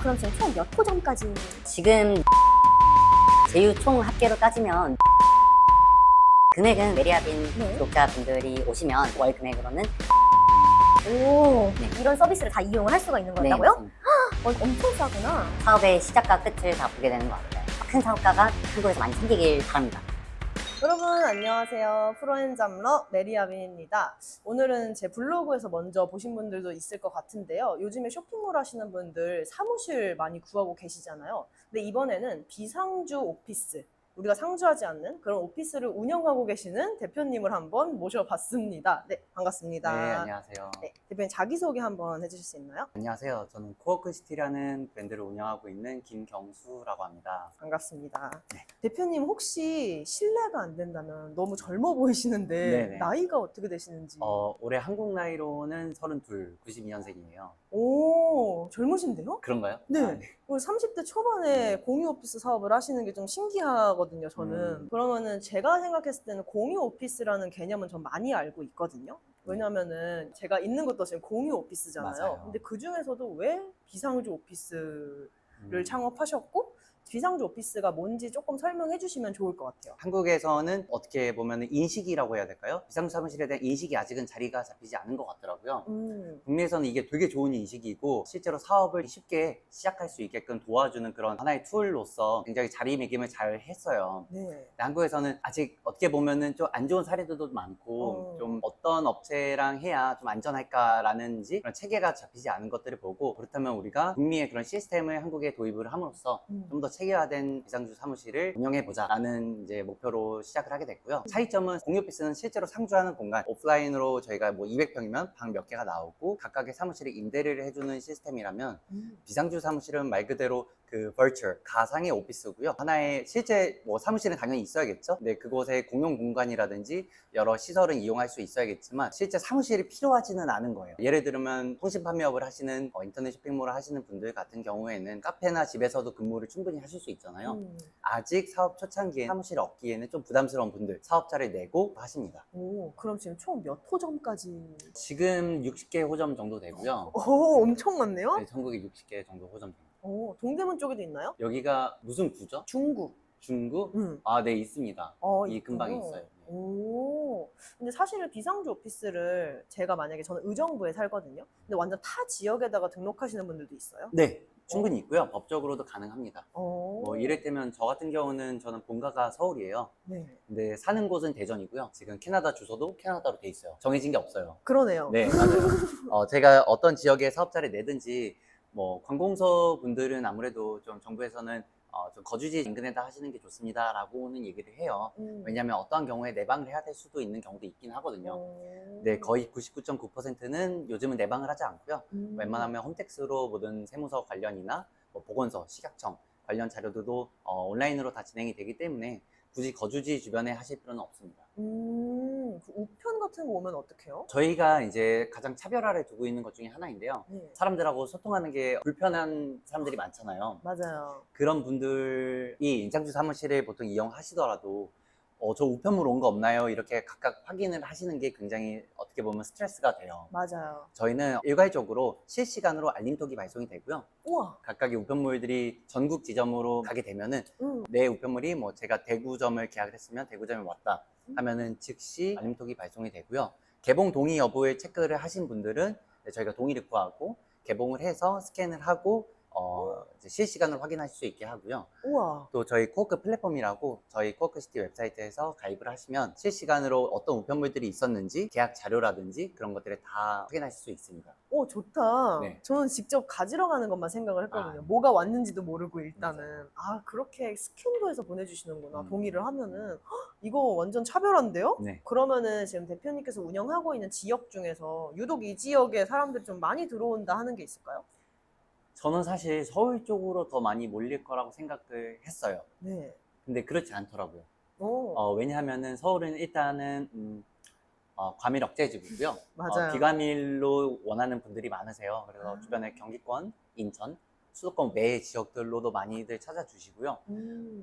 그럼 지금 총 몇 호점까지? 지금 제휴 총 합계로 따지면 금액은 메리아빈 네. 구독자분들이 오시면 월 금액으로는 오, 네. 이런 서비스를 다 이용을 할 수가 있는 네, 거다고요? 맞습니다. 엄청 싸구나. 사업의 시작과 끝을 다 보게 되는 것 같아요. 큰 사업가가 한국에서 많이 생기길 바랍니다. 여러분 안녕하세요. 프로앤잡러 메리아빈입니다. 오늘은 제 블로그에서 먼저 보신 분들도 있을 것 같은데요. 요즘에 쇼핑몰 하시는 분들 사무실 많이 구하고 계시잖아요. 근데 이번에는 비상주 오피스, 우리가 상주하지 않는 그런 오피스를 운영하고 계시는 대표님을 한번 모셔봤습니다. 네, 반갑습니다. 네, 안녕하세요. 네, 대표님 자기소개 한번 해주실 수 있나요? 안녕하세요. 저는 코워크시티라는 브랜드를 운영하고 있는 김경수라고 합니다. 반갑습니다. 네. 대표님 혹시 실례가 안 된다면 너무 젊어 보이시는데 네네. 나이가 어떻게 되시는지? 올해 한국 나이로는 32, 92년생이에요. 오, 젊으신데요? 그런가요? 네. 아, 우리 30대 초반에 공유 오피스 사업을 하시는 게 좀 신기하거든요, 저는. 그러면은 제가 생각했을 때는 공유 오피스라는 개념은 전 많이 알고 있거든요. 왜냐면은 제가 있는 것도 지금 공유 오피스잖아요. 맞아요. 근데 그 중에서도 왜 비상주 오피스를 음. 창업하셨고 비상주 오피스가 뭔지 조금 설명해 주시면 좋을 것 같아요. 한국에서는 어떻게 보면 인식이라고 해야 될까요? 비상주 사무실에 대한 인식이 아직은 자리가 잡히지 않은 것 같더라고요. 국내에서는 이게 되게 좋은 인식이고 실제로 사업을 쉽게 시작할 수 있게끔 도와주는 그런 하나의 툴로서 굉장히 자리매김을 잘 했어요. 네. 근데 한국에서는 아직 어떻게 보면은 좀 안 좋은 사례들도 많고 좀 어떤 업체랑 해야 좀 안전할까라는지 그런 체계가 잡히지 않은 것들을 보고, 그렇다면 우리가 북미의 그런 시스템을 한국에 도입을 함으로써 좀 더 체계화된 비상주 사무실을 운영해보자 라는 이제 목표로 시작을 하게 됐고요. 차이점은 공유 오피스는 실제로 상주하는 공간, 오프라인으로 저희가 뭐 200평이면 방 몇 개가 나오고 각각의 사무실에 임대를 해주는 시스템이라면 비상주 사무실은 말 그대로 그 virtual, 가상의 오피스고요. 하나의 실제 뭐 사무실은 당연히 있어야겠죠. 근데 그곳에 공용 공간이라든지 여러 시설은 이용할 수 있어야겠지만 실제 사무실이 필요하지는 않은 거예요. 예를 들면 통신 판매업을 하시는 인터넷 쇼핑몰을 하시는 분들 같은 경우에는 카페나 집에서도 근무를 충분히 하실 수 있잖아요. 아직 사업 초창기에 사무실을 얻기에는 좀 부담스러운 분들, 사업자를 내고 하십니다. 오, 그럼 지금 총 몇 호점까지? 지금 60개 호점 정도 되고요. 오, 엄청 많네요? 네, 전국에 60개 정도 호점 됩니다. 오, 동대문 쪽에도 있나요? 여기가 무슨 구죠? 중구. 중구? 응. 아, 네, 있습니다. 이 있군요. 근방에 있어요. 네. 오. 근데 사실은 비상주 오피스를 제가 만약에 저는 의정부에 살거든요. 근데 완전 타 지역에다가 등록하시는 분들도 있어요? 네, 충분히 있고요. 법적으로도 가능합니다. 오. 뭐 이를테면 저 같은 경우는 저는 본가가 서울이에요. 네. 근데 사는 곳은 대전이고요. 지금 캐나다 주소도 캐나다로 돼 있어요. 정해진 게 없어요. 그러네요. 네, 맞아요. 제가 어떤 지역에 사업자를 내든지 뭐 관공서 분들은 아무래도 좀 정부에서는 좀 거주지 인근에다 하시는 게 좋습니다 라고는 얘기를 해요. 왜냐하면 어떠한 경우에 내방을 해야 될 수도 있는 경우도 있긴 하거든요. 네, 거의 99.9%는 요즘은 내방을 하지 않고요. 웬만하면 홈택스로 모든 세무서 관련이나 뭐 보건서, 식약청 관련 자료들도 온라인으로 다 진행이 되기 때문에 굳이 거주지 주변에 하실 필요는 없습니다. 그 우편 같은 거 오면 어떡해요? 저희가 이제 가장 차별화를 두고 있는 것 중에 하나인데요. 네. 사람들하고 소통하는 게 불편한 사람들이 많잖아요. 맞아요. 그런 분들이 인장주 사무실을 보통 이용하시더라도 저 우편물 온 거 없나요? 이렇게 각각 확인을 하시는 게 굉장히 어떻게 보면 스트레스가 돼요. 맞아요. 저희는 일괄적으로 실시간으로 알림톡이 발송이 되고요. 우와. 각각의 우편물들이 전국 지점으로 가게 되면은 내 우편물이 뭐 제가 대구점을 계약을 했으면 대구점에 왔다 하면은 즉시 알림톡이 발송이 되고요. 개봉 동의 여부를 체크를 하신 분들은 저희가 동의를 구하고 개봉을 해서 스캔을 하고 이제 실시간으로 확인하실 수 있게 하고요. 우와. 또 저희 코워크 플랫폼이라고 저희 코워크시티 웹사이트에서 가입을 하시면 실시간으로 어떤 우편물들이 있었는지 계약 자료라든지 그런 것들을 다 확인하실 수 있습니다. 오, 좋다. 네. 저는 직접 가지러 가는 것만 생각을 했거든요. 뭐가 왔는지도 모르고 일단은. 아, 그렇게 스캔도 해서 보내주시는구나. 동의를 하면은. 헉, 이거 완전 차별한데요? 네. 그러면은 지금 대표님께서 운영하고 있는 지역 중에서 유독 이 지역에 사람들이 좀 많이 들어온다 하는 게 있을까요? 저는 사실 서울 쪽으로 더 많이 몰릴 거라고 생각을 했어요. 네. 근데 그렇지 않더라고요. 오. 왜냐하면은 서울은 일단은 과밀 억제지구고요. 맞아요. 비과밀로 원하는 분들이 많으세요. 그래서 주변에 경기권, 인천, 수도권 외 지역들로도 많이들 찾아주시고요.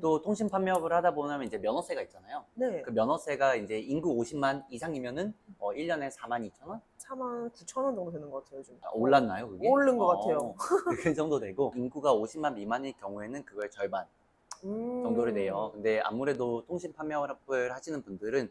또 통신 판매업을 하다 보면 이제 면허세가 있잖아요. 네. 그 면허세가 이제 인구 50만 이상이면은 1년에 42,000원? 49,000원 정도 되는 것 같아요, 요즘. 올랐나요, 그게? 오른 것 같아요. 그 정도 되고, 인구가 50만 미만일 경우에는 그거의 절반 정도를 내요. 근데 아무래도 통신 판매업을 하시는 분들은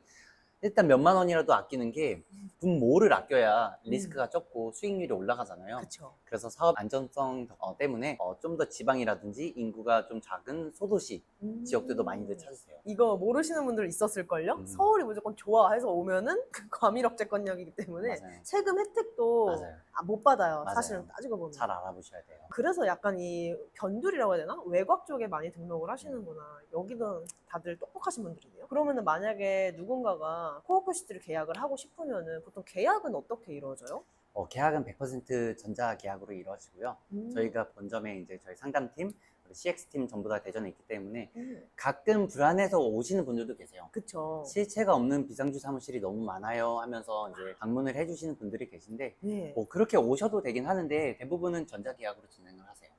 일단 몇만 원이라도 아끼는 게 분모를 아껴야 리스크가 적고 수익률이 올라가잖아요. 그쵸. 그래서 사업 안전성 때문에 좀 더 지방이라든지 인구가 좀 작은 소도시 지역들도 많이들 찾으세요. 이거 모르시는 분들 있었을걸요? 서울이 무조건 좋아 해서 오면은 그 과밀업체권역이기 때문에 맞아요. 세금 혜택도 맞아요. 못 받아요. 맞아요. 사실은 따지고 보면. 잘 알아보셔야 돼요. 그래서 약간 이 변두리라고 해야 되나? 외곽 쪽에 많이 등록을 하시는구나. 여기는 다들 똑똑하신 분들이네요. 그러면은 만약에 누군가가 코어크시티를 계약을 하고 싶으면은 보통 계약은 어떻게 이루어져요? 계약은 100% 전자 계약으로 이루어지고요. 저희가 본점에 이제 저희 상담팀, CX팀 전부 다 대전에 있기 때문에 가끔 불안해서 오시는 분들도 계세요. 그쵸. 실체가 없는 비상주 사무실이 너무 많아요 하면서 이제 방문을 해주시는 분들이 계신데 네. 그렇게 오셔도 되긴 하는데 대부분은 전자 계약으로 진행을 하세요.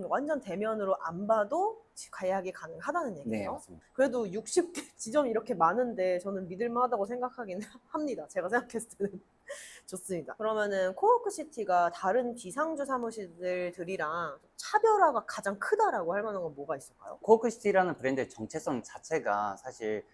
완전 대면으로 안 봐도 계약이 가능하다는 네, 얘기예요. 맞습니다. 그래도 60개 지점이 이렇게 많은데 저는 믿을만하다고 생각하긴 합니다. 제가 생각했을 때는. 좋습니다. 그러면은 코워크시티가 다른 비상주 사무실들이랑 차별화가 가장 크다라고 할 만한 건 뭐가 있을까요? 코어크시티라는 브랜드의 정체성 자체가 사실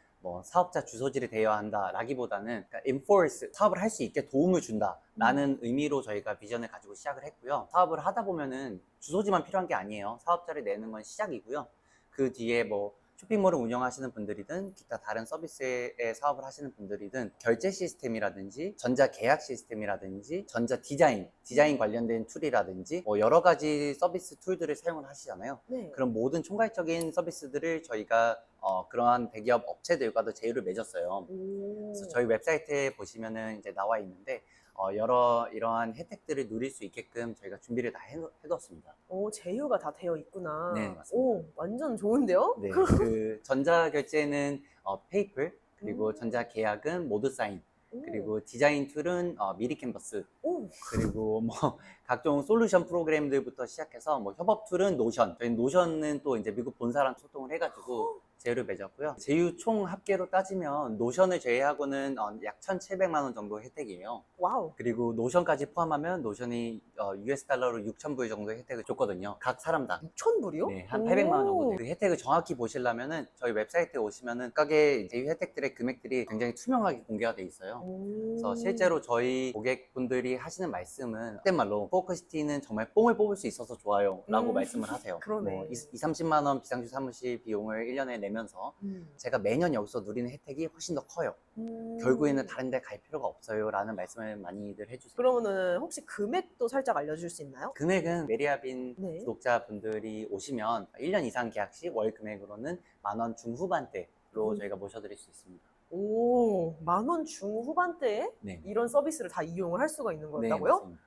사업자 주소지를 대여야 한다라기보다는 그러니까 enforce, 사업을 할 수 있게 도움을 준다라는 의미로 저희가 비전을 가지고 시작을 했고요. 사업을 하다 보면은 주소지만 필요한 게 아니에요. 사업자를 내는 건 시작이고요. 그 뒤에 쇼핑몰을 운영하시는 분들이든 기타 다른 서비스의 사업을 하시는 분들이든 결제 시스템이라든지 전자 계약 시스템이라든지 전자 디자인 관련된 툴이라든지 여러 가지 서비스 툴들을 사용을 하시잖아요. 네. 그런 모든 총괄적인 서비스들을 저희가 그러한 대기업 업체들과도 제휴를 맺었어요. 그래서 저희 웹사이트에 보시면은 이제 나와 있는데 이러한 혜택들을 누릴 수 있게끔 저희가 준비를 다 해뒀습니다. 제휴가 다 되어 있구나. 네, 맞습니다. 오, 완전 좋은데요? 네, 그 전자 결제는 페이플, 그리고 전자 계약은 모드 사인, 그리고 디자인 툴은 미리 캔버스, 오, 그리고 각종 솔루션 프로그램들부터 시작해서 협업 툴은 노션. 저희 노션은 또 이제 미국 본사랑 소통을 해가지고 제휴를 맺었고요. 제휴 총 합계로 따지면 노션을 제외하고는 약 1,700만 원 정도 혜택이에요. 와우. 그리고 노션까지 포함하면 노션이 US 달러로 6,000불 정도의 혜택을 줬거든요. 각 사람당. 6,000불이요? 네, 한 800만 원 정도 돼요. 그 혜택을 정확히 보시려면은 저희 웹사이트에 오시면은 각의 제휴 혜택들의 금액들이 굉장히 투명하게 공개가 돼 있어요. 그래서 실제로 저희 고객분들이 하시는 말씀은 그때 말로 포커시티는 정말 뽕을 뽑을 수 있어서 좋아요 라고 말씀을 하세요. 그러네. 30만 원 비상주 사무실 비용을 1년에 내면서 제가 매년 여기서 누리는 혜택이 훨씬 더 커요. 결국에는 다른 데 갈 필요가 없어요 라는 말씀을 많이들 해주세요. 그러면은 혹시 금액도 살짝 알려줄 수 있나요? 금액은 메리아빈 네. 구독자분들이 오시면 1년 이상 계약 시 월 금액으로는 10,000원 중후반대로 저희가 모셔드릴 수 있습니다. 오, 10,000원 중후반대에 네. 이런 서비스를 다 이용을 할 수가 있는 네, 거였다고요? 맞습니다.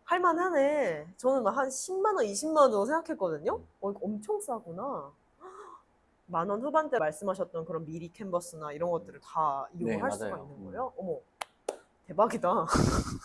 할만하네. 저는 막 한 10만 원, 20만 원 정도 생각했거든요. 이거 엄청 싸구나. 10,000원 후반대 말씀하셨던 그런 미리 캔버스나 이런 것들을 다 이용을 네, 할 수가 맞아요. 있는 거예요? 어머, 대박이다.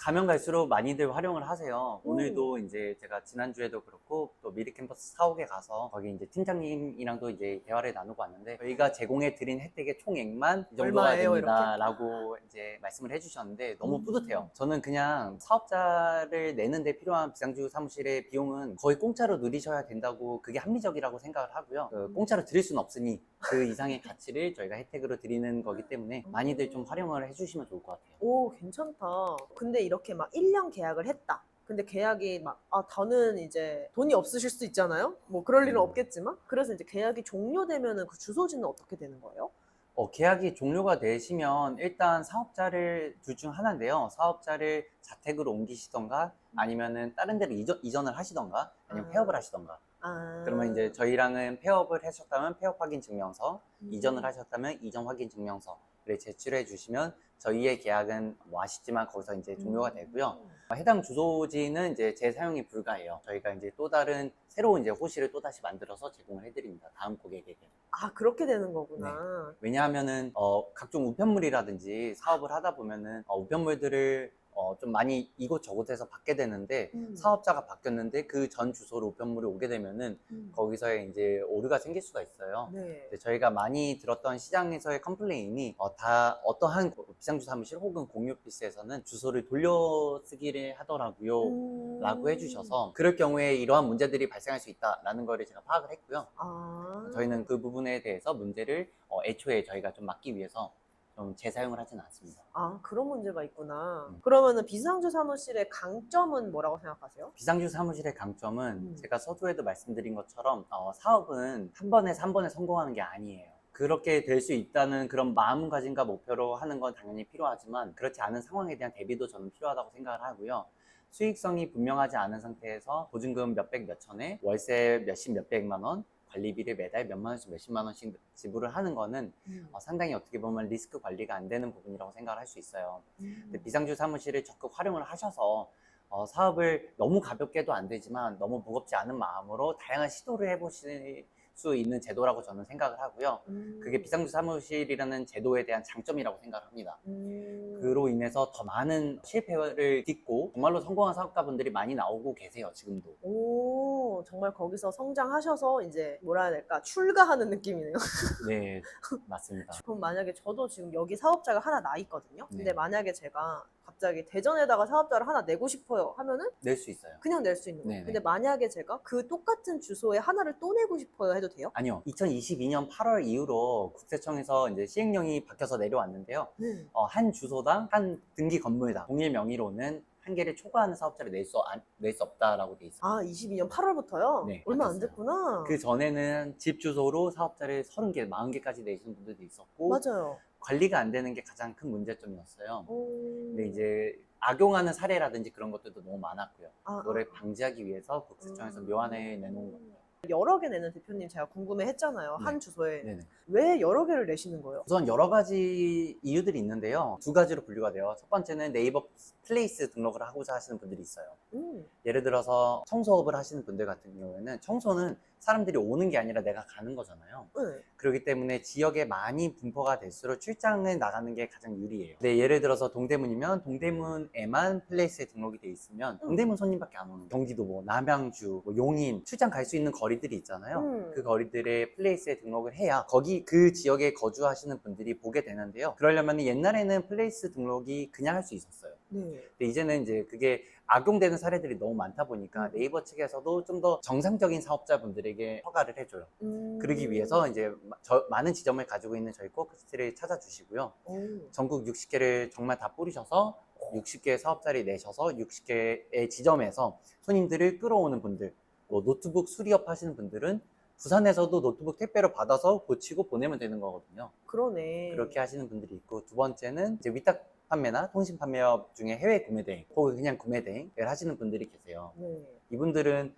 가면 갈수록 많이들 활용을 하세요. 오늘도 이제 제가 지난주에도 그렇고 또 미리 캠퍼스 사옥에 가서 거기 이제 팀장님이랑도 이제 대화를 나누고 왔는데 저희가 제공해 드린 혜택의 총액만 이 정도가 얼마예요, 됩니다 라고 이제 말씀을 해주셨는데 너무 뿌듯해요. 저는 그냥 사업자를 내는데 필요한 비상주 사무실의 비용은 거의 공짜로 누리셔야 된다고, 그게 합리적이라고 생각을 하고요. 공짜로 드릴 수는 없으니 그 이상의 가치를 저희가 혜택으로 드리는 거기 때문에 많이들 좀 활용을 해주시면 좋을 것 같아요. 오, 괜찮다. 근데 이렇게 막 1년 계약을 했다. 근데 계약이 더는 이제 돈이 없으실 수도 있잖아요? 뭐 그럴 일은 없겠지만. 그래서 이제 계약이 종료되면은 그 주소지는 어떻게 되는 거예요? 계약이 종료가 되시면 일단 사업자를 둘 중 하나인데요. 사업자를 자택으로 옮기시던가 아니면은 다른 데로 이전을 하시던가 아니면 폐업을 하시던가. 그러면 이제 저희랑은 폐업을 하셨다면 폐업 확인 증명서, 이전을 하셨다면 이전 확인 증명서를 제출해 주시면 저희의 계약은 아쉽지만 거기서 이제 종료가 되고요. 해당 주소지는 이제 재사용이 불가해요. 저희가 이제 또 다른 새로운 이제 호실을 또 다시 만들어서 제공을 해드립니다. 다음 고객에게. 아, 그렇게 되는 거구나. 왜냐하면은 각종 우편물이라든지 사업을 하다 보면은 우편물들을 좀 많이 이곳저곳에서 받게 되는데 사업자가 바뀌었는데 그 전 주소로 우편물이 오게 되면은 거기서의 이제 오류가 생길 수가 있어요. 네. 근데 저희가 많이 들었던 시장에서의 컴플레인이 다 어떠한 비상주 사무실 혹은 공유 오피스에서는 주소를 돌려쓰기를 하더라고요. 라고 해주셔서 그럴 경우에 이러한 문제들이 발생할 수 있다라는 거를 제가 파악을 했고요. 저희는 그 부분에 대해서 문제를 애초에 저희가 좀 막기 위해서 좀 재사용을 하지는 않습니다. 그런 문제가 있구나. 그러면은 비상주 사무실의 강점은 뭐라고 생각하세요? 비상주 사무실의 강점은 제가 서두에도 말씀드린 것처럼 사업은 한 번에서 한 번에 성공하는 게 아니에요. 그렇게 될 수 있다는 그런 마음가짐과 목표로 하는 건 당연히 필요하지만 그렇지 않은 상황에 대한 대비도 저는 필요하다고 생각을 하고요. 수익성이 분명하지 않은 상태에서 보증금 몇백 몇천에 월세 몇십 몇백만 원, 관리비를 매달 몇만 원씩 몇십만 원씩 지불을 하는 거는 상당히 어떻게 보면 리스크 관리가 안 되는 부분이라고 생각을 할 수 있어요. 근데 비상주 사무실을 적극 활용을 하셔서 사업을 너무 가볍게도 안 되지만 너무 무겁지 않은 마음으로 다양한 시도를 해보실 수 있는 제도라고 저는 생각을 하고요. 그게 비상주 사무실이라는 제도에 대한 장점이라고 생각을 합니다. 그로 인해서 더 많은 실패를 딛고 정말로 성공한 사업가분들이 많이 나오고 계세요, 지금도. 오, 정말 거기서 성장하셔서 이제 뭐라 해야 될까? 출가하는 느낌이네요. 네, 맞습니다. 그럼 만약에 저도 지금 여기 사업자가 하나 나 있거든요. 근데 네. 만약에 제가 갑자기 대전에다가 사업자를 하나 내고 싶어요 하면은 낼 수 있어요. 그냥 낼 수 있는 거예요. 네네. 근데 만약에 제가 그 똑같은 주소에 하나를 또 내고 싶어요 해도 돼요? 아니요. 2022년 8월 이후로 국세청에서 이제 시행령이 바뀌어서 내려왔는데요. 한 주소당 한 등기 건물당 동일 명의로는 한 개를 초과하는 사업자를 낼 수 없다라고 돼 있어요. 22년 8월부터요? 네, 얼마 안 바뀌었어요. 됐구나. 그 전에는 집 주소로 사업자를 30개, 40개까지 내시는 분들도 있었고 맞아요. 관리가 안 되는 게 가장 큰 문제점이었어요. 오. 근데 이제 악용하는 사례라든지 그런 것들도 너무 많았고요. 아, 그거를 방지하기 위해서 국세청에서 묘안을 내놓은 겁니다. 여러 개 내는 대표님 제가 궁금해 했잖아요. 네. 한 주소에. 네네. 왜 여러 개를 내시는 거예요? 우선 여러 가지 이유들이 있는데요. 두 가지로 분류가 돼요. 첫 번째는 네이버 플레이스 등록을 하고자 하시는 분들이 있어요. 예를 들어서 청소업을 하시는 분들 같은 경우에는 청소는 사람들이 오는 게 아니라 내가 가는 거잖아요. 네. 그렇기 때문에 지역에 많이 분포가 될수록 출장을 나가는 게 가장 유리해요. 네, 예를 들어서 동대문이면 동대문에만 플레이스에 등록이 돼 있으면 동대문 손님밖에 안 오는 거예요. 경기도 뭐 남양주, 뭐 용인 출장 갈 수 있는 거리들이 있잖아요. 그 거리들의 플레이스에 등록을 해야 거기 그 지역에 거주하시는 분들이 보게 되는데요. 그러려면 옛날에는 플레이스 등록이 그냥 할 수 있었어요. 네. 근데 이제는 이제 그게 악용되는 사례들이 너무 많다 보니까 네이버 측에서도 좀 더 정상적인 사업자분들에게 허가를 해줘요. 그러기 위해서 이제 많은 지점을 가지고 있는 저희 코어크스트를 찾아주시고요. 전국 60개를 정말 다 뿌리셔서 60개의 사업자를 내셔서 60개의 지점에서 손님들을 끌어오는 분들, 뭐 노트북 수리업 하시는 분들은 부산에서도 노트북 택배로 받아서 고치고 보내면 되는 거거든요. 그러네. 그렇게 하시는 분들이 있고, 두 번째는 이제 위탁 판매나 통신 판매업 중에 해외 구매 대행 혹은 그냥 구매 대행을 하시는 분들이 계세요. 네. 이분들은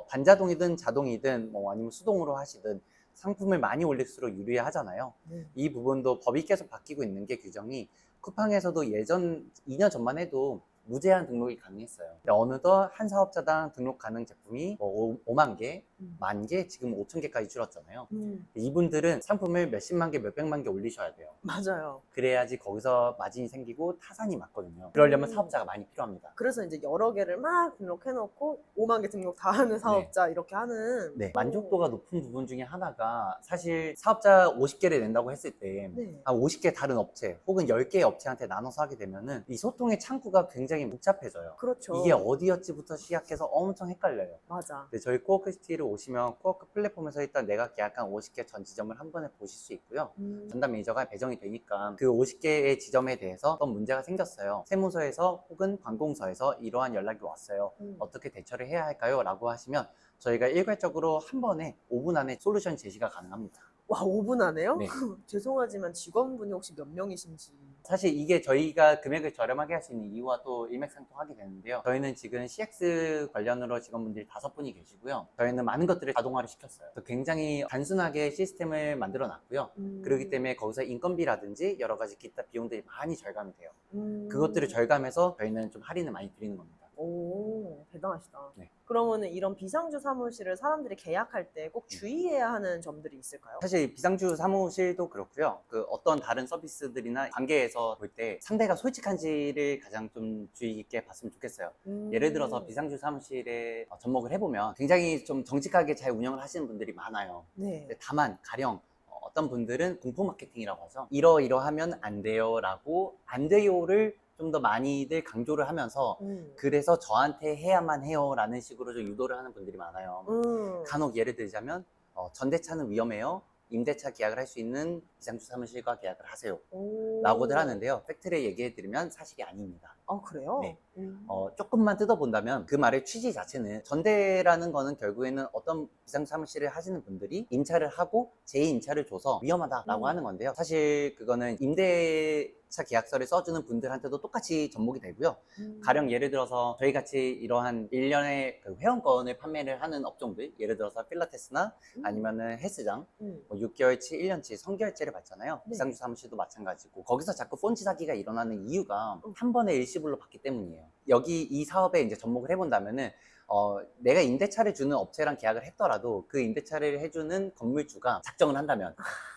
반자동이든 자동이든 뭐 아니면 수동으로 하시든 상품을 많이 올릴수록 유리하잖아요. 이 부분도 법이 계속 바뀌고 있는 게 규정이 쿠팡에서도 예전 2년 전만 해도 무제한 등록이 가능했어요. 근데 어느덧 한 사업자당 등록 가능 제품이 뭐 5만 개, 10,000개, 지금 5,000개까지 줄었잖아요. 이분들은 상품을 몇십만 개, 몇백만 개 올리셔야 돼요. 맞아요. 그래야지 거기서 마진이 생기고 타산이 맞거든요. 그러려면 사업자가 많이 필요합니다. 그래서 이제 여러 개를 막 등록해놓고 5만 개 등록 다 하는 사업자 이렇게 하는. 네, 만족도가 높은 부분 중에 하나가 사실 사업자 50개를 낸다고 했을 때 네. 한 50개 다른 업체 혹은 10개의 업체한테 나눠서 하게 되면은 이 소통의 창구가 굉장히 복잡해져요. 그렇죠. 이게 어디였지부터 시작해서 엄청 헷갈려요. 맞아. 근데 저희 코어크스티를 오시면 코어크 플랫폼에서 일단 내가 계약한 50개 전 지점을 한 번에 보실 수 있고요. 전담 매니저가 배정이 되니까 그 50개의 지점에 대해서 어떤 문제가 생겼어요. 세무서에서 혹은 관공서에서 이러한 연락이 왔어요. 어떻게 대처를 해야 할까요? 라고 하시면 저희가 일괄적으로 한 번에 5분 안에 솔루션 제시가 가능합니다. 와, 5분 안에요? 네. 죄송하지만 직원분이 혹시 몇 명이신지. 사실 이게 저희가 금액을 저렴하게 할 수 있는 이유와 또 일맥상통하게 되는데요. 저희는 지금 CX 관련으로 직원분들이 5분이 계시고요. 저희는 많은 것들을 자동화를 시켰어요. 굉장히 단순하게 시스템을 만들어 놨고요. 그렇기 때문에 거기서 인건비라든지 여러 가지 기타 비용들이 많이 절감이 돼요. 그것들을 절감해서 저희는 좀 할인을 많이 드리는 겁니다. 오, 대단하시다. 네. 그러면은 이런 비상주 사무실을 사람들이 계약할 때 꼭 주의해야 하는 점들이 있을까요? 사실 비상주 사무실도 그렇고요. 그 어떤 다른 서비스들이나 관계에서 볼 때 상대가 솔직한지를 가장 좀 주의 깊게 봤으면 좋겠어요. 예를 들어서 비상주 사무실에 접목을 해보면 굉장히 좀 정직하게 잘 운영을 하시는 분들이 많아요. 네. 근데 다만 가령 어떤 분들은 공포 마케팅이라고 하죠. 이러이러하면 안 돼요 라고 안 돼요를 좀 더 많이들 강조를 하면서 그래서 저한테 해야만 해요 라는 식으로 좀 유도를 하는 분들이 많아요. 간혹 예를 들자면 전대차는 위험해요. 임대차 계약을 할 수 있는 비상주 사무실과 계약을 하세요 라고들 하는데요. 팩트를 얘기해 드리면 사실이 아닙니다. 아, 그래요? 네. 조금만 뜯어본다면 그 말의 취지 자체는 전대라는 거는 결국에는 어떤 비상주 사무실을 하시는 분들이 임차를 하고 재임차를 줘서 위험하다라고 하는 건데요. 사실 그거는 임대차 계약서를 써주는 분들한테도 똑같이 접목이 되고요. 가령 예를 들어서 저희 같이 이러한 1년에 그 회원권을 판매를 하는 업종들, 예를 들어서 필라테스나 아니면은 헬스장, 뭐 6개월치, 1년치 성결제를 받잖아요. 네. 비상주 사무실도 마찬가지고 거기서 자꾸 폰지 사기가 일어나는 이유가 한 번에 일시불로 받기 때문이에요. 여기 이 사업에 이제 접목을 해본다면은 내가 임대차를 주는 업체랑 계약을 했더라도 그 임대차를 해주는 건물주가 작정을 한다면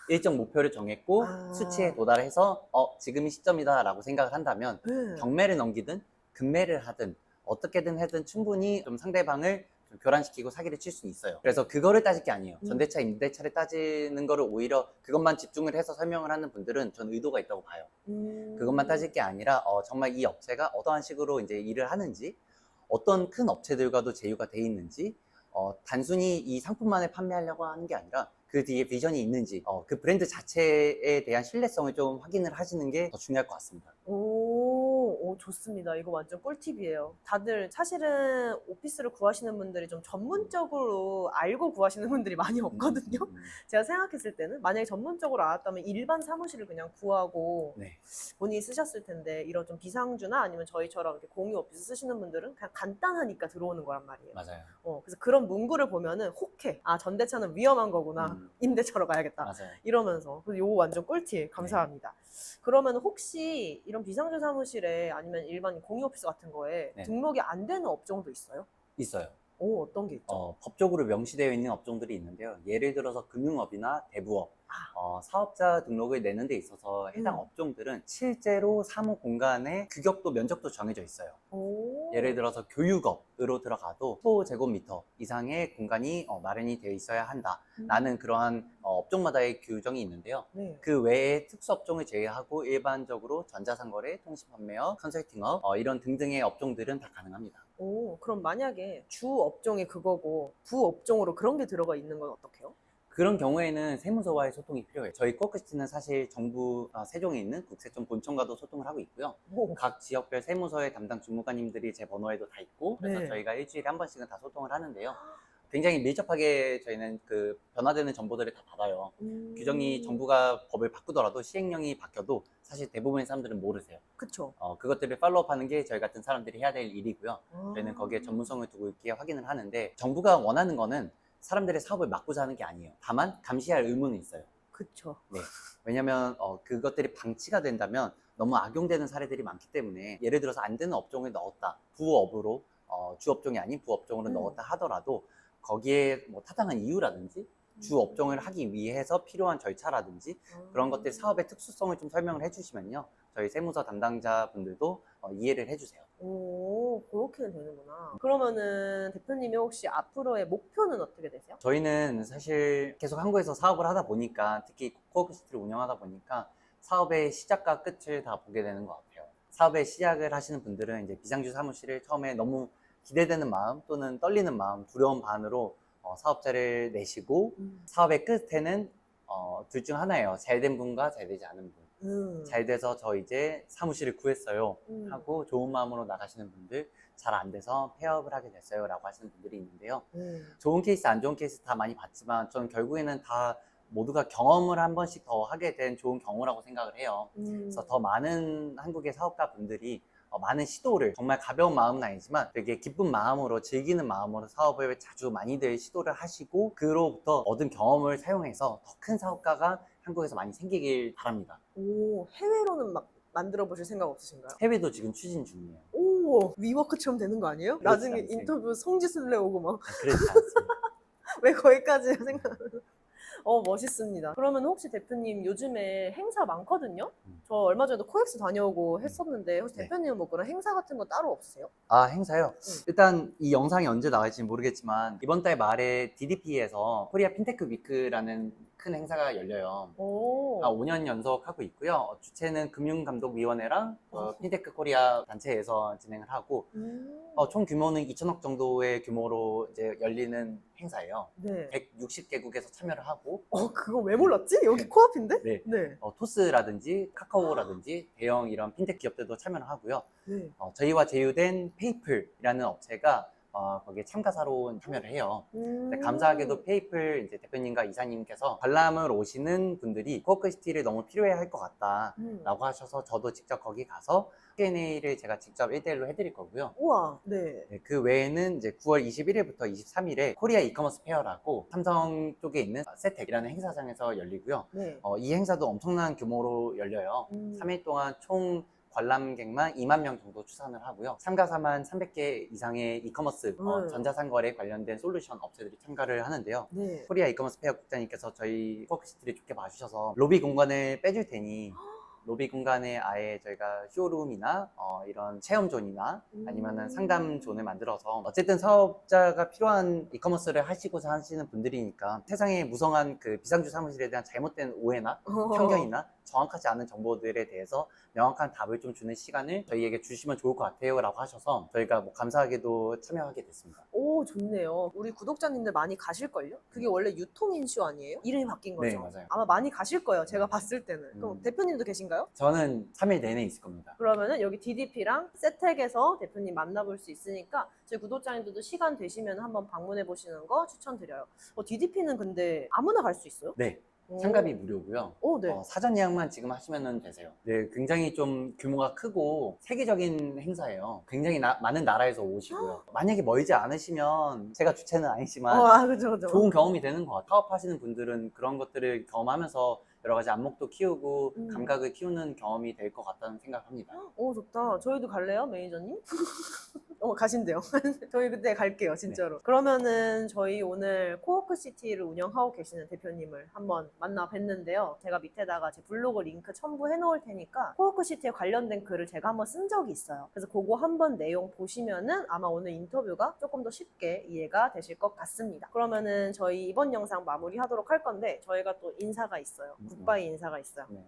일정 목표를 정했고 수치에 도달해서 지금이 시점이다 라고 생각을 한다면 경매를 넘기든 급매를 하든 어떻게든 하든 충분히 좀 상대방을 좀 교란시키고 사기를 칠 수는 있어요. 그래서 그거를 따질 게 아니에요. 전대차, 임대차를 따지는 거를 오히려 그것만 집중을 해서 설명을 하는 분들은 전 의도가 있다고 봐요. 그것만 따질 게 아니라 정말 이 업체가 어떠한 식으로 이제 일을 하는지, 어떤 큰 업체들과도 제휴가 돼 있는지, 단순히 이 상품만을 판매하려고 하는 게 아니라 그 뒤에 비전이 있는지, 그 브랜드 자체에 대한 신뢰성을 좀 확인을 하시는 게 더 중요할 것 같습니다. 오, 좋습니다. 이거 완전 꿀팁이에요. 다들 사실은 오피스를 구하시는 분들이 좀 전문적으로 알고 구하시는 분들이 많이 없거든요. 제가 생각했을 때는 만약에 전문적으로 알았다면 일반 사무실을 그냥 구하고 네. 본인이 쓰셨을 텐데 이런 좀 비상주나 아니면 저희처럼 이렇게 공유 오피스 쓰시는 분들은 그냥 간단하니까 들어오는 거란 말이에요. 맞아요. 그래서 그런 문구를 보면은 혹해. 아, 전대차는 위험한 거구나. 임대차로 가야겠다. 맞아요. 이러면서. 그래서 요거 완전 꿀팁. 감사합니다. 그러면 혹시 이런 비상주 사무실에 아니면 일반 공유 오피스 같은 거에 네. 등록이 안 되는 업종도 있어요? 있어요. 오, 어떤 게 있죠? 법적으로 명시되어 있는 업종들이 있는데요. 예를 들어서 금융업이나 대부업, 사업자 등록을 내는 데 있어서 해당 업종들은 실제로 사무 공간의 규격도 면적도 정해져 있어요. 오. 예를 들어서 교육업으로 들어가도 15제곱미터 이상의 공간이 마련이 되어 있어야 한다라는 그러한 업종마다의 규정이 있는데요. 네. 그 외에 특수업종을 제외하고 일반적으로 전자상거래, 통신판매업, 컨설팅업 이런 등등의 업종들은 다 가능합니다. 오, 그럼 만약에 주 업종이 그거고 부업종으로 그런 게 들어가 있는 건 어떡해요? 그런 경우에는 세무서와의 소통이 필요해요. 저희 코어크시트는 사실 정부 세종에 있는 국세청 본청과도 소통을 하고 있고요. 오. 각 지역별 세무서의 담당 주무관님들이 제 번호에도 다 있고 그래서 네. 저희가 일주일에 한 번씩은 다 소통을 하는데요. 굉장히 밀접하게 저희는 그 변화되는 정보들을 다 받아요. 규정이 정부가 법을 바꾸더라도 시행령이 바뀌어도 사실 대부분의 사람들은 모르세요. 그쵸. 그것들을 팔로우하는 게 저희 같은 사람들이 해야 될 일이고요. 저희는 거기에 전문성을 두고 있게 확인을 하는데 정부가 원하는 거는 사람들의 사업을 막고자 하는 게 아니에요. 다만 감시할 의무는 있어요. 그쵸. 네. 왜냐면 그것들이 방치가 된다면 너무 악용되는 사례들이 많기 때문에 예를 들어서 안 되는 업종을 넣었다. 부업으로 주업종이 아닌 부업종으로 넣었다 하더라도 거기에 뭐 타당한 이유라든지 주 업종을 하기 위해서 필요한 절차라든지 그런 것들 사업의 특수성을 좀 설명을 해주시면요. 저희 세무서 담당자분들도 이해를 해주세요. 오, 그렇게 되는구나. 그러면은 대표님이 혹시 앞으로의 목표는 어떻게 되세요? 저희는 사실 계속 한국에서 사업을 하다 보니까 특히 코어크시트를 운영하다 보니까 사업의 시작과 끝을 다 보게 되는 것 같아요. 사업의 시작을 하시는 분들은 이제 비상주 사무실을 처음에 너무 기대되는 마음 또는 떨리는 마음, 두려운 반으로 사업자를 내시고 사업의 끝에는 둘 중 하나예요. 잘된 분과 잘 되지 않은 분. 잘 돼서 저 이제 사무실을 구했어요 하고 좋은 마음으로 나가시는 분들, 잘 안 돼서 폐업을 하게 됐어요 라고 하시는 분들이 있는데요. 좋은 케이스 안 좋은 케이스 다 많이 봤지만 저는 결국에는 다 모두가 경험을 한 번씩 더 하게 된 좋은 경우라고 생각을 해요. 그래서 더 많은 한국의 사업가 분들이 많은 시도를 정말 가벼운 마음은 아니지만 되게 기쁜 마음으로 즐기는 마음으로 사업을 자주 많이들 시도를 하시고 그로부터 얻은 경험을 사용해서 더 큰 사업가가 한국에서 많이 생기길 바랍니다. 오, 해외로는 막 만들어 보실 생각 없으신가요? 해외도 지금 추진 중이에요. 오, 어머, 위워크처럼 되는 거 아니에요? 그렇지 나중에 않지. 인터뷰 성지순례 오고 막. 그렇지 않습니다. 왜 거기까지 생각? 멋있습니다. 그러면 혹시 대표님 요즘에 행사 많거든요? 저 얼마 전에도 코엑스 다녀오고 했었는데 혹시 네. 대표님은 뭐 그런 행사 같은 거 따로 없으세요? 아, 행사요? 일단 이 영상이 언제 나갈지 모르겠지만 이번 달 말에 DDP에서 코리아 핀테크 위크라는 큰 행사가 열려요. 오. 5년 연속 하고 있고요. 주최는 금융감독위원회랑 핀테크 코리아 단체에서 진행을 하고 총 규모는 2천억 정도의 규모로 이제 열리는 행사예요. 네. 160개국에서 참여를 하고 그거 왜 몰랐지? 여기 네. 코앞인데? 네. 네. 토스라든지 카카오라든지 대형 이런 핀테크 기업들도 참여를 하고요. 네. 저희와 제휴된 페이플이라는 업체가 거기에 참가사로 참여를 해요. 네, 감사하게도 페이플 이제 대표님과 이사님께서 관람을 오시는 분들이 코워크시티를 너무 필요해 할 것 같다라고 하셔서 저도 직접 거기 가서 Q&A를 제가 직접 1대1로 해드릴 거고요. 우와, 네. 네, 그 외에는 이제 9월 21일부터 23일에 코리아 이커머스 페어라고 삼성 쪽에 있는 세텍이라는 행사장에서 열리고요. 네. 이 행사도 엄청난 규모로 열려요. 3일 동안 총 관람객만 2만 명 정도 추산을 하고요. 참가사만 300개 이상의 이커머스, 전자상거래 관련된 솔루션 업체들이 참가를 하는데요. 네. 코리아 이커머스 페어 국장님께서 저희 코워크시티를 좋게 봐주셔서 로비 공간을 빼줄 테니 로비 공간에 아예 저희가 쇼룸이나 이런 체험존이나 아니면은 상담존을 만들어서 어쨌든 사업자가 필요한 이커머스를 하시고자 하시는 분들이니까 세상에 무성한 그 비상주 사무실에 대한 잘못된 오해나 편견이나 정확하지 않은 정보들에 대해서 명확한 답을 좀 주는 시간을 저희에게 주시면 좋을 것 같아요 라고 하셔서 저희가 뭐 감사하게도 참여하게 됐습니다. 오, 좋네요. 우리 구독자님들 많이 가실걸요? 그게 원래 유통인쇼 아니에요? 이름이 바뀐 거죠? 네, 맞아요. 아마 많이 가실 거예요. 제가 봤을 때는. 그럼 대표님도 계신가요? 저는 3일 내내 있을 겁니다. 그러면은 여기 DDP랑 세텍에서 대표님 만나볼 수 있으니까 저희 구독자님들도 시간 되시면 한번 방문해 보시는 거 추천드려요. DDP는 근데 아무나 갈 수 있어요? 네. 오. 참가비 무료고요. 네. 사전 예약만 지금 하시면 되세요. 네, 굉장히 좀 규모가 크고 세계적인 행사예요. 굉장히 많은 나라에서 오시고요. 만약에 멀지 않으시면 제가 주체는 아니지만 그죠. 좋은 경험이 되는 것 같아요. 사업하시는 분들은 그런 것들을 경험하면서 여러 가지 안목도 키우고 감각을 키우는 경험이 될 것 같다는 생각합니다. 오, 좋다. 저희도 갈래요, 매니저님? 가신대요. 저희 그때 갈게요, 진짜로. 네. 그러면은 저희 오늘 코워크시티를 운영하고 계시는 대표님을 한번 만나 뵀는데요. 제가 밑에다가 제 블로그 링크 첨부해 놓을 테니까 코워크시티에 관련된 글을 제가 한번 쓴 적이 있어요. 그래서 그거 한번 내용 보시면은 아마 오늘 인터뷰가 조금 더 쉽게 이해가 되실 것 같습니다. 그러면은 저희 이번 영상 마무리하도록 할 건데 저희가 또 인사가 있어요. 굿바이 인사가 있어요. 네.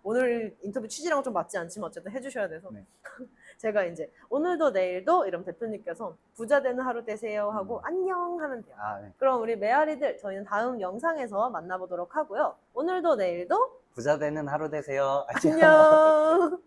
오늘 인터뷰 취지랑 좀 맞지 않지만 어쨌든 해주셔야 돼서 네. 제가 이제 오늘도 내일도 이런 대표님께서 부자 되는 하루 되세요 하고 안녕 하면 돼요. 네. 그럼 우리 메아리들 저희는 다음 영상에서 만나보도록 하고요. 오늘도 내일도 부자 되는 하루 되세요. 안녕.